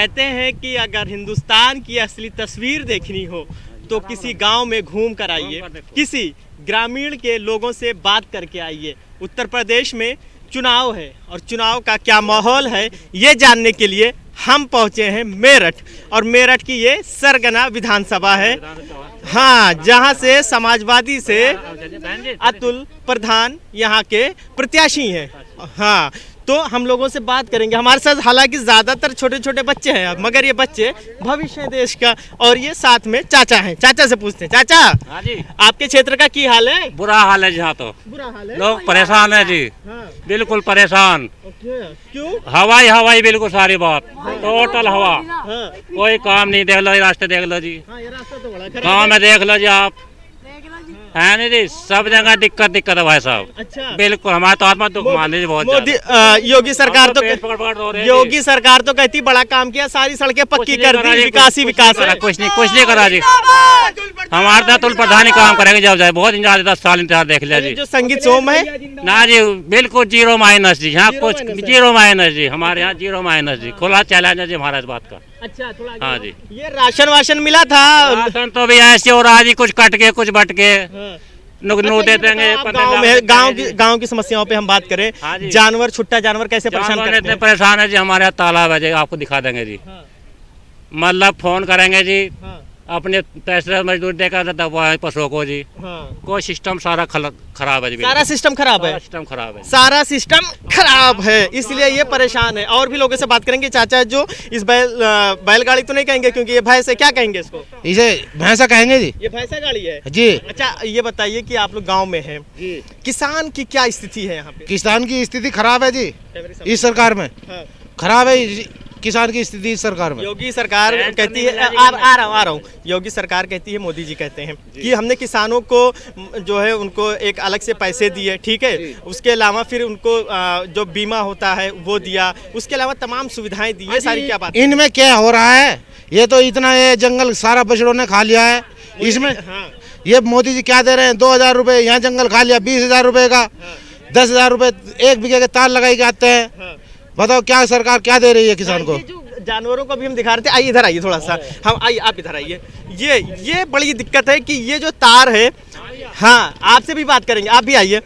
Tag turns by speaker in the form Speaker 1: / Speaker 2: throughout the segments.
Speaker 1: कहते हैं कि अगर हिंदुस्तान की असली तस्वीर देखनी हो तो किसी गांव में घूम कर आइए, किसी ग्रामीण के लोगों से बात करके आइए। उत्तर प्रदेश में चुनाव है और चुनाव का क्या माहौल है ये जानने के लिए हम पहुंचे हैं मेरठ। और मेरठ की ये सरगना विधानसभा है, हाँ, जहां से समाजवादी से अतुल प्रधान यहाँ के प्रत्याशी हैं। हाँ, तो हम लोगों से बात करेंगे। हमारे साथ हालांकि ज़्यादातर छोटे छोटे बच्चे हैं, मगर ये बच्चे भविष्य है देश का। और ये साथ में चाचा हैं, चाचा से पूछते हैं। चाचा,
Speaker 2: हाँ जी,
Speaker 1: आपके क्षेत्र का क्या हाल है?
Speaker 2: बुरा हाल है जी। हाँ, तो
Speaker 1: बुरा हाल है,
Speaker 2: लोग परेशान है जी। हाँ। बिल्कुल परेशान।
Speaker 1: क्यों?
Speaker 2: हवाई बिल्कुल सारी बात, टोटल हवा।
Speaker 1: हाँ।
Speaker 2: कोई काम नहीं, देख लो रास्ते देख लो जी।
Speaker 1: हाँ, ये रास्ता तो बड़ा खराब
Speaker 2: गाँव में देख लो जी आप, है नहीं जी, सब जगह दिक्कत है भाई साहब।
Speaker 1: अच्छा,
Speaker 2: बिल्कुल, हमारे तो आत्मा दुख मान लीजिए बहुत।
Speaker 1: मोदी योगी सरकार तो योगी सरकार तो कहती बड़ा काम किया, सारी सड़कें पक्की कर दी, विकास ही विकास है।
Speaker 2: कुछ नहीं करा जी। हमारे तो अतुल प्रधान ही काम करेंगे जब जाए। बहुत इंतजार, 10 साल इंतजार देख लिया जी।
Speaker 1: जो संगीत सोम है
Speaker 2: ना जी, बिल्कुल 0 माइनस जी। यहाँ कुछ 0 माइनस जी, हमारे यहाँ 0 माइनस जी। खुला चैलेंज है जी हमारा इस बात का।
Speaker 1: अच्छा, थोड़ा
Speaker 2: हाँ जी।
Speaker 1: ये राशन वाशन मिला था?
Speaker 2: राशन तो भी ऐसे हो रहा है जी, कुछ कट के कुछ बट के नो दे देंगे।
Speaker 1: गांव की समस्याओं पे हम बात करें।
Speaker 2: हाँ जी।
Speaker 1: जानवर, छुट्टा जानवर कैसे परेशान करते हैं?
Speaker 2: इतने परेशान है जी। हमारे यहाँ तालाब है जी, आपको दिखा देंगे जी। मतलब फोन करेंगे जी, अपने पैसे मजदूर देकर दबवाएं पशुओं को जी। कोई सिस्टम सारा खराब है जी।
Speaker 1: सारा सिस्टम खराब है,
Speaker 2: सिस्टम खराब है,
Speaker 1: सारा सिस्टम खराब है, इसलिए ये परेशान है। और भी लोगों से बात करेंगे। चाचा जो इस बैलगाड़ी तो नहीं कहेंगे क्योंकि ये भैंस है, क्या कहेंगे इसको?
Speaker 3: इसे भैंसा कहेंगे जी।
Speaker 1: ये भैंसा गाड़ी है
Speaker 3: जी।
Speaker 1: अच्छा, ये बताइए कि आप लोग गाँव में हैं, किसान की क्या स्थिति है यहाँ पे?
Speaker 3: किसान की स्थिति खराब है जी इस सरकार में। खराब है किसान की स्थिति इस सरकार में।
Speaker 1: योगी सरकार कहती है, आ रहा हूँ। योगी सरकार कहती है, मोदी जी कहते हैं कि हमने किसानों को जो है उनको एक अलग से पैसे दिए, ठीक है, उसके अलावा फिर उनको जो बीमा होता है वो दिया, उसके अलावा तमाम सुविधाएं दी। ये सारी क्या बात?
Speaker 3: इनमें क्या हो रहा है? ये तो इतना ये जंगल सारा बछड़ों ने खा लिया है इसमें। ये मोदी जी क्या दे रहे हैं? 2000 रुपए यहाँ जंगल खा लिया, 20,000 रुपए का, 10,000 रुपए 1 बीघे के तार लगाई के आते हैं। बताओ क्या सरकार क्या दे रही है किसान को?
Speaker 1: जानवरों को भी हम दिखा रहे थे। आइए इधर आइए थोड़ा सा, हम आइए, आप इधर आइए। ये बड़ी दिक्कत है कि ये जो तार है, हाँ, आपसे भी बात करेंगे, आप भी आइए।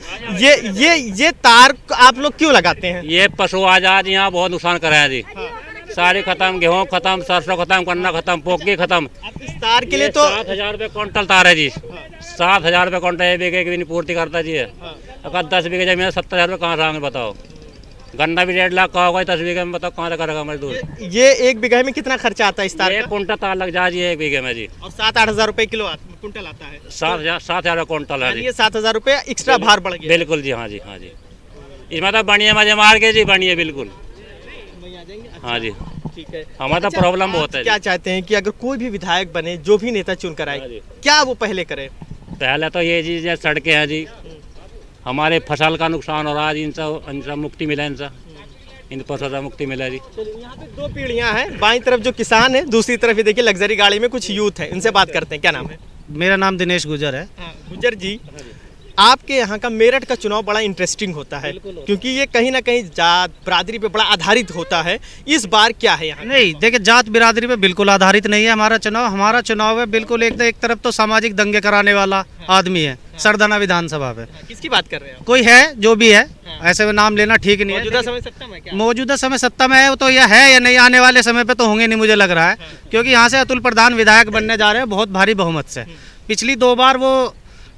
Speaker 1: ये तार आप लोग क्यों लगाते हैं?
Speaker 2: ये पशु आजाद यहाँ बहुत नुकसान कर रहे हैं जी। सारी खत्म, गेहूँ खत्म, सरसों खत्म, गन्ना खत्म, पोकी खत्म।
Speaker 1: इस तार के लिए तो
Speaker 2: 7,000 रुपए क्विंटल तार है जी। 7,000 रुपए क्विंटल 1 बीघे की भी नहीं पूर्ति करता जी। अगर 10 बीघे जमीन 70,000 रुपए कहाँ से आएंगे बताओ? गन्ना भी 1.5 लाख का होगा 10 बीघे में, बताओ कहाँ से करेगा मजदूर?
Speaker 1: ये 1 बीघे में कितना खर्चा आता है इस तार का?
Speaker 2: 1 कुंटल तार लग जाए जी 1 बीघे में जी।
Speaker 1: और 7-8 हजार रुपए किलो कुंटल आता है।
Speaker 2: 7,000 क्विंटल है जी।
Speaker 1: 7,000 रुपए एक्स्ट्रा भार बढ़ गया।
Speaker 2: बिल्कुल जी, हाँ जी, हाँ जी। इसमें तो बढ़िया मजे मार के जी, बढ़िया बिल्कुल। हाँ जी,
Speaker 1: ठीक है।
Speaker 2: हमारा तो प्रॉब्लम बहुत है।
Speaker 1: क्या चाहते हैं कि अगर कोई भी विधायक बने, जो भी नेता चुन कर आए, क्या वो पहले करे?
Speaker 2: पहले तो ये जी सड़कें हैं जी, हमारे फसल का नुकसान हो रहा है, इनसे मुक्ति मिले, इन पशुओं से मुक्ति मिले जी।
Speaker 1: यहाँ पे 2 पीढ़ियाँ हैं, बाईं तरफ जो किसान है, दूसरी तरफ ये देखिए लग्जरी गाड़ी में कुछ यूथ है। इनसे बात करते हैं। क्या नाम है?
Speaker 3: मेरा नाम दिनेश गुजर है।
Speaker 1: गुजर जी, आपके यहाँ का मेरठ का चुनाव बड़ा इंटरेस्टिंग होता है क्योंकि ये कहीं ना कहीं जात बिरादरी पे बड़ा आधारित होता है। इस बार क्या है यहाँ?
Speaker 3: नहीं, देखिए, जात बिरादरी पे बिल्कुल आधारित नहीं है हमारा चुनाव। हमारा चुनाव है बिल्कुल एक तरफ तो सामाजिक दंगे कराने वाला आदमी है सरदाना विधानसभा पे।
Speaker 1: किसकी बात कर रहे हैं?
Speaker 3: कोई है जो भी है, ऐसे में नाम लेना ठीक नहीं है।
Speaker 1: मौजूदा समय सत्ता में क्या?
Speaker 3: मौजूदा समय सत्ता में है तो यह है या नहीं, आने वाले समय पे तो होंगे नहीं मुझे लग रहा है, क्योंकि यहाँ से अतुल प्रधान विधायक बनने जा रहे हैं बहुत भारी बहुमत से। पिछली 2 बार वो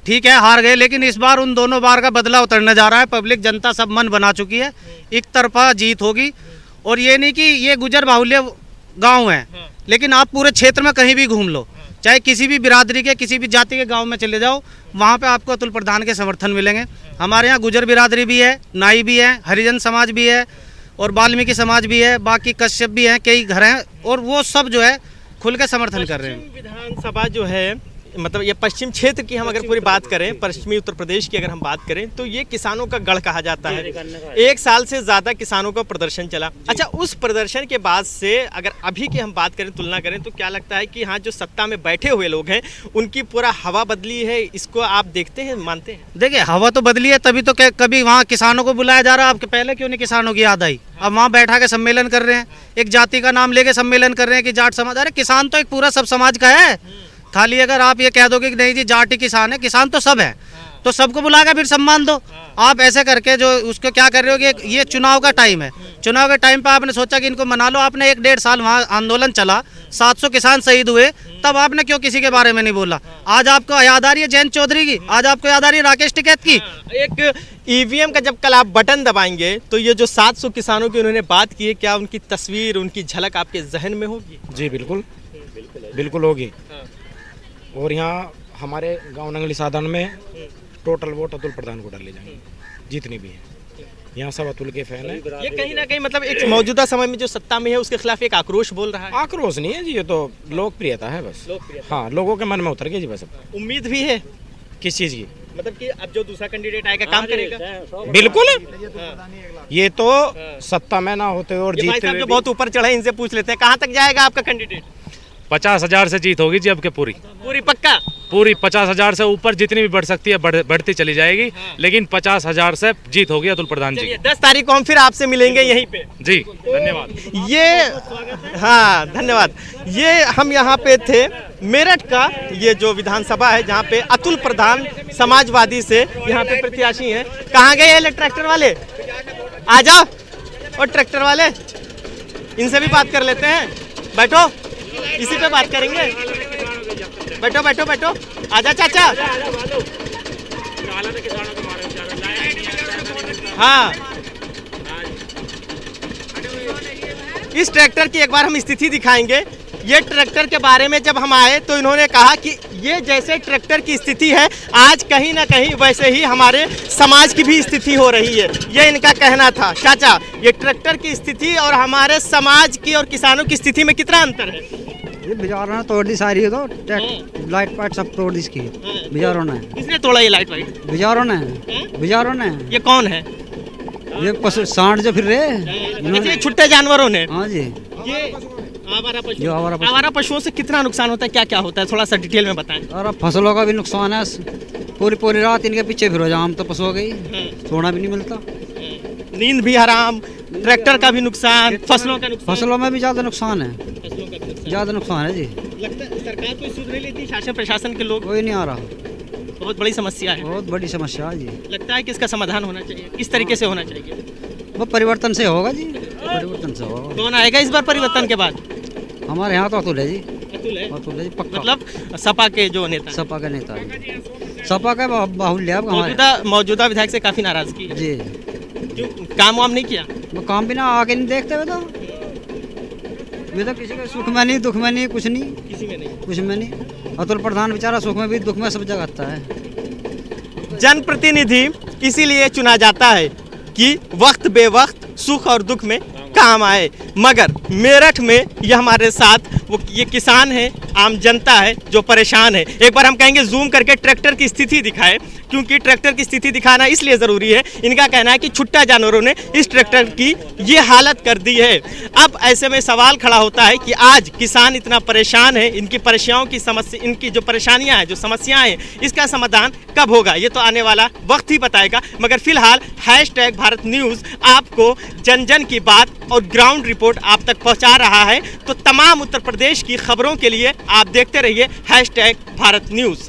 Speaker 3: ठीक है हार गए, लेकिन इस बार उन दोनों बार का बदला उतरने जा रहा है। पब्लिक जनता सब मन बना चुकी है, एक तरफा जीत होगी। और ये नहीं कि ये गुजर बाहुल्य गांव है, लेकिन आप पूरे क्षेत्र में कहीं भी घूम लो, चाहे किसी भी बिरादरी के किसी भी जाति के गांव में चले जाओ, वहाँ पे आपको अतुल प्रधान के समर्थन मिलेंगे। हमारे यहाँ गुजर बिरादरी भी है, नाई भी है, हरिजन समाज भी है और वाल्मीकि समाज भी है, बाकी कश्यप भी हैं, कई घर हैं, और वो सब जो है खुल के समर्थन कर रहे हैं।
Speaker 1: विधानसभा जो है मतलब ये पश्चिम क्षेत्र की हम अगर पूरी बात करें, पश्चिमी उत्तर प्रदेश की अगर हम बात करें, तो ये किसानों का गढ़ कहा जाता है। 1 साल से ज़्यादा किसानों का प्रदर्शन चला। अच्छा, उस प्रदर्शन के बाद से अगर अभी की हम बात करें, तुलना करें, तो क्या लगता है कि हाँ, जो सत्ता में बैठे हुए लोग हैं उनकी पूरा हवा बदली है? इसको आप देखते हैं, मानते हैं?
Speaker 3: देखिए, हवा तो बदली है, तभी तो कभी वहाँ किसानों को बुलाया जा रहा है। आपके पहले क्यों नहीं किसानों की याद आई? अब वहाँ बैठा के सम्मेलन कर रहे हैं, एक जाति का नाम लेके सम्मेलन कर रहे हैं कि जाट समाज। अरे किसान तो एक पूरा सब समाज का है। खाली अगर आप ये कह दोगे कि नहीं जी जाट ही किसान है, किसान तो सब है, तो सबको बुला के फिर सम्मान दो। आप ऐसे करके जो उसको क्या कर रहे हो कि ये चुनाव का टाइम है, चुनाव के टाइम पे आपने सोचा कि इनको मना लो। आपने 1-1.5 साल वहाँ आंदोलन चला, 700 किसान शहीद हुए, तब आपने क्यों किसी के बारे में नहीं बोला? आज आपको याद आ रही है जयंत चौधरी की, आज आपको याद आ रही है राकेश टिकैत की।
Speaker 1: एक ईवीएम का जब कल आप बटन दबाएंगे तो ये जो 700 किसानों की उन्होंने बात की है, क्या उनकी तस्वीर, उनकी झलक आपके जहन में होगी?
Speaker 4: जी बिल्कुल, बिल्कुल होगी। और यहाँ हमारे गांव नंगली साधन में टोटल वोट अतुल प्रधान को डाले जाएंगे, जितनी भी है। यहाँ सब अतुल के फैन है।
Speaker 1: ये कहीं ना कहीं मतलब एक मौजूदा समय में जो सत्ता में है उसके खिलाफ एक आक्रोश बोल रहा है।
Speaker 4: आक्रोश नहीं है जी, ये तो लोकप्रियता है बस। हाँ, लोगों के मन में उतर गई जी बस।
Speaker 1: उम्मीद भी है
Speaker 4: किस चीज़ की?
Speaker 1: मतलब कि अब जो दूसरा कैंडिडेट आएगा काम करेगा।
Speaker 4: बिल्कुल, ये तो सत्ता में ना होते और
Speaker 1: ये भाई
Speaker 4: जीते
Speaker 1: साहब
Speaker 4: हुए
Speaker 1: जो बहुत ऊपर चढ़े, इनसे पूछ लेते हैं कहाँ तक जाएगा आपका कैंडिडेट?
Speaker 4: 50,000 से जीत होगी जी अब के पूरी
Speaker 1: पक्का?
Speaker 4: पूरी 50,000 से ऊपर जितनी भी बढ़ सकती है बढ़ती चली जाएगी, लेकिन 50,000 से जीत होगी अतुल प्रधान जी की।
Speaker 1: 10 तारीख को हम फिर आपसे मिलेंगे यहीं पे।
Speaker 4: जी धन्यवाद।
Speaker 1: ये हाँ धन्यवाद। ये हम यहाँ पे थे मेरठ का, ये जो विधानसभा है जहाँ पे अतुल प्रधान समाजवादी से यहाँ पे प्रत्याशी हैं। कहाँ गए ये ट्रैक्टर वाले? आ जाओ। और ट्रैक्टर वाले, इनसे भी बात कर लेते हैं। बैठो, इसी पे बात करेंगे। बैठो बैठो बैठो, आजा चाचा। हाँ, इस ट्रैक्टर की एक बार हम स्थिति दिखाएंगे। ये ट्रैक्टर के बारे में जब हम आए तो इन्होंने कहा कि ये जैसे ट्रैक्टर की स्थिति है आज कहीं ना कहीं वैसे ही हमारे समाज की भी स्थिति हो रही है, ये इनका कहना था। चाचा, ये ट्रैक्टर की स्थिति और हमारे समाज की और किसानों की स्थिति में कितना अंतर है?
Speaker 5: ये बेचारों ने तोड़ दी सारी, तो लाइट पाइट सब तोड़ दी इसकी बेचारों ने।
Speaker 1: किसने तोड़ा ये लाइट वाइट?
Speaker 5: बेचारों ने, बेचारों ने।
Speaker 1: ये कौन है?
Speaker 5: ये पशु सांड जो फिर रहे
Speaker 1: ये छुट्टे जानवरों ने।
Speaker 5: हाँ जी,
Speaker 1: ये आवारा पशु।
Speaker 5: जो आवारा पशु।
Speaker 1: आवारा पशुओं से कितना नुकसान होता है, क्या क्या होता है, थोड़ा सा डिटेल में बताएं।
Speaker 5: और फसलों का भी नुकसान है, पूरी रात इनके पीछे फिर जाम तो पशुओं गई, सोना भी नहीं मिलता,
Speaker 1: नींद भी हराम, ट्रैक्टर का भी नुकसान, फसलों का नुकसान।
Speaker 5: फसलों में भी ज़्यादा नुकसान है,
Speaker 1: फसलों का भी नुकसान।
Speaker 5: ज़्यादा नुकसान है जी।
Speaker 1: लगता है सरकार कोई सुध नहीं लेती, शासन प्रशासन के लोग?
Speaker 5: कोई नहीं आ रहा,
Speaker 1: बहुत बड़ी समस्या है।
Speaker 5: बहुत बड़ी समस्या है जी।
Speaker 1: लगता है कि इसका समाधान होना चाहिए, किस तरीके से होना चाहिए?
Speaker 5: वो परिवर्तन से होगा जी, परिवर्तन से होगा।
Speaker 1: कौन आएगा इस बार परिवर्तन के बाद?
Speaker 5: हमारे यहाँ तो अतुल है जी,
Speaker 1: अतुल है?
Speaker 5: अतुल है जी पक्का।
Speaker 1: मतलब सपा के जो नेता,
Speaker 5: सपा का नेता है, सपा का बाहुल्य है हमारे।
Speaker 1: मौजूदा विधायक से काफी नाराजगी है
Speaker 5: जी।
Speaker 1: क्यों? काम वाम नहीं किया?
Speaker 5: वो काम भी ना आके नहीं देखते हुए, तो वे तो किसी के सुख में नहीं, दुख में नहीं, कुछ नहीं,
Speaker 1: किसी में नहीं,
Speaker 5: कुछ में नहीं। अतुल प्रधान बेचारा सुख में भी दुख में सब जगह आता है।
Speaker 1: जनप्रतिनिधि इसीलिए चुना जाता है कि वक्त बेवक्त सुख और दुख में काम आए। मगर मेरठ में ये हमारे साथ वो ये किसान है, आम जनता है जो परेशान है। एक बार हम कहेंगे जूम करके ट्रैक्टर की स्थिति दिखाए, क्योंकि ट्रैक्टर की स्थिति दिखाना इसलिए ज़रूरी है। इनका कहना है कि छुट्टा जानवरों ने इस ट्रैक्टर की ये हालत कर दी है। अब ऐसे में सवाल खड़ा होता है कि आज किसान इतना परेशान है, इनकी परेशानियों की समस्या, इनकी जो परेशानियां हैं, जो समस्याएं हैं, इसका समाधान कब होगा ये तो आने वाला वक्त ही बताएगा। मगर फिलहाल #भारत न्यूज़ आपको जन जन की बात और ग्राउंड रिपोर्ट आप तक पहुंचा रहा है। तो तमाम उत्तर प्रदेश की खबरों के लिए आप देखते रहिए #भारत न्यूज़।